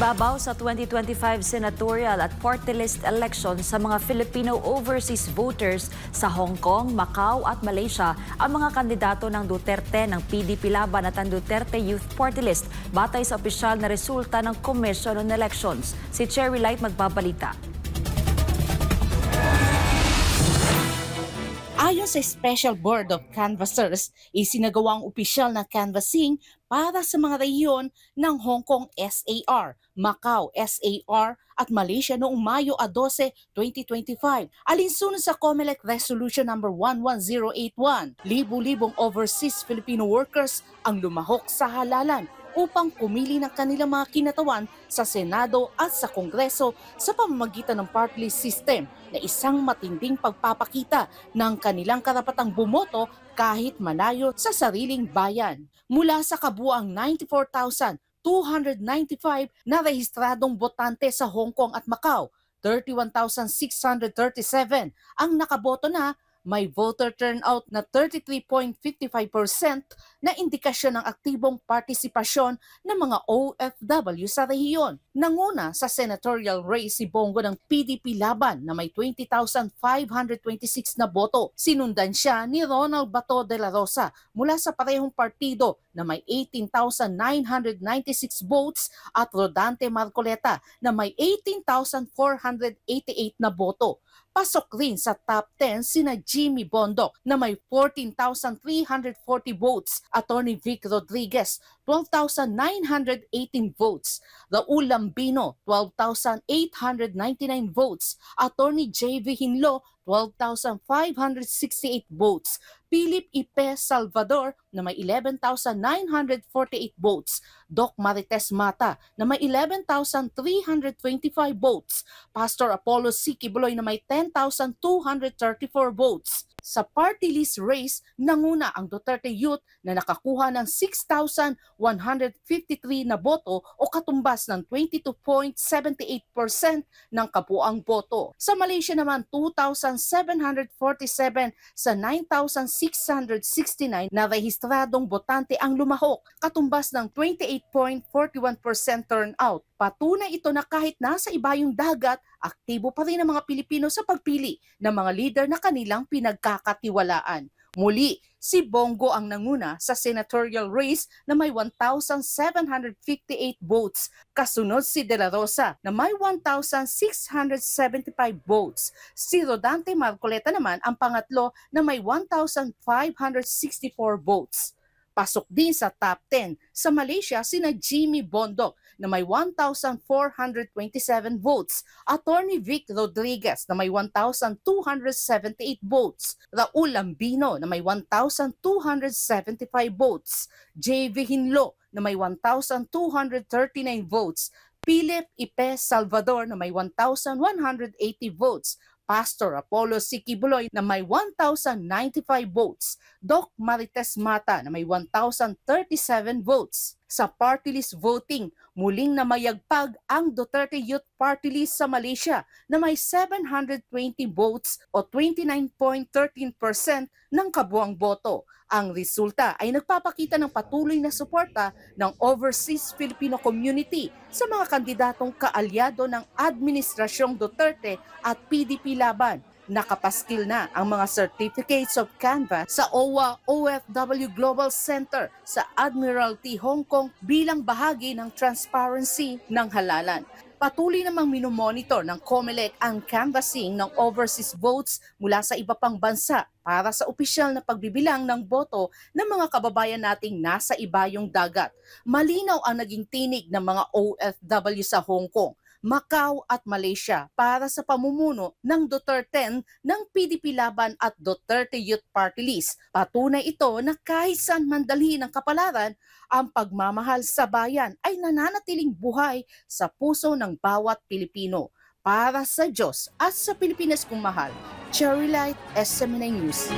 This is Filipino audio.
Ibabaw sa 2025 senatorial at party list election sa mga Filipino overseas voters sa Hong Kong, Macau at Malaysia ang mga kandidato ng Duterte ng PDP Laban at ang Duterte Youth Party List batay sa opisyal na resulta ng Commission on Elections. Si Cherry Light magbabalita. Ayon sa Special Board of Canvassers, isinagawang opisyal na canvassing para sa mga rehiyon ng Hong Kong SAR, Macau SAR at Malaysia noong Mayo 12, 2025. Alinsunod sa COMELEC Resolution No. 11081, libu-libong overseas Filipino workers ang lumahok sa halalan upang pumili ng kanilang mga kinatawan sa Senado at sa Kongreso sa pamamagitan ng party list system na isang matinding pagpapakita ng kanilang karapatang bumoto kahit malayo sa sariling bayan. Mula sa kabuang 94,295 na rehistradong botante sa Hong Kong at Macau, 31,637 ang nakaboto na. May voter turnout na 33.55% na indikasyon ng aktibong partisipasyon ng mga OFW sa rehiyon. Nanguna sa senatorial race si Bongo ng PDP Laban na may 20,526 na boto. Sinundan siya ni Ronald Bato de la Rosa mula sa parehong partido na may 18,996 votes at Rodante Marcoleta na may 18,488 na boto. Pasok rin sa top 10 sina Jimmy Bondoc na may 14,340 votes, Attorney Vic Rodriguez 12,918 votes, Raul Lambino 12,899 votes, Attorney J.V. Hinlo 12,568 votes, Philip Ipe Salvador na may 11,948 votes, Doc Marites Mata na may 11,325 votes, Pastor Apollo C. Kibuloy na may 10,234 votes. Sa party list race, nanguna ang Duterte Youth na nakakuha ng 6,153 na boto o katumbas ng 22.78% ng kabuuang boto. Sa Malaysia naman, 2,747 sa 9,669 na rehistradong botante ang lumahok, katumbas ng 28.41% turnout. Patunay ito na kahit nasa ibayong dagat, aktibo pa rin ang mga Pilipino sa pagpili ng mga leader na kanilang pinagkakatiwalaan. Muli, si Bongo ang nanguna sa senatorial race na may 1,758 votes. Kasunod si De La Rosa na may 1,675 votes. Si Rodante Marcoleta naman ang pangatlo na may 1,564 votes. Pasok din sa top 10 sa Malaysia sina Jimmy Bondoc na may 1,427 votes, Attorney Vic Rodriguez na may 1,278 votes, Raul Lambino na may 1,275 votes, J.V. Hinlo na may 1,239 votes, Philip Ipe Salvador na may 1,180 votes, Pastor Apollo C. Kibuloy na may 1,095 votes, Doc Marites Mata na may 1,037 votes. Sa party list voting, muling namayagpag ang Duterte Youth Party List sa Malaysia na may 720 votes o 29.13% ng kabuuang boto. Ang resulta ay nagpapakita ng patuloy na suporta ng overseas Filipino community sa mga kandidatong kaalyado ng Administrasyong Duterte at PDP Laban. Nakapaskil na ang mga certificates of canvass sa OWA OFW Global Center sa Admiralty Hong Kong bilang bahagi ng transparency ng halalan. Patuloy namang minomonitor ng COMELEC ang canvassing ng overseas votes mula sa iba pang bansa para sa opisyal na pagbibilang ng boto ng mga kababayan nating nasa ibayong dagat. Malinaw ang naging tinig ng mga OFW sa Hong Kong, Macau at Malaysia para sa pamumuno ng Duterte ng PDP Laban at Duterte Youth Party List. Patunay ito na kahit saan man dalhin ang kapalaran, ang pagmamahal sa bayan ay nananatiling buhay sa puso ng bawat Pilipino. Para sa Diyos at sa Pilipinas kong mahal, Cherry Light, SMNA News.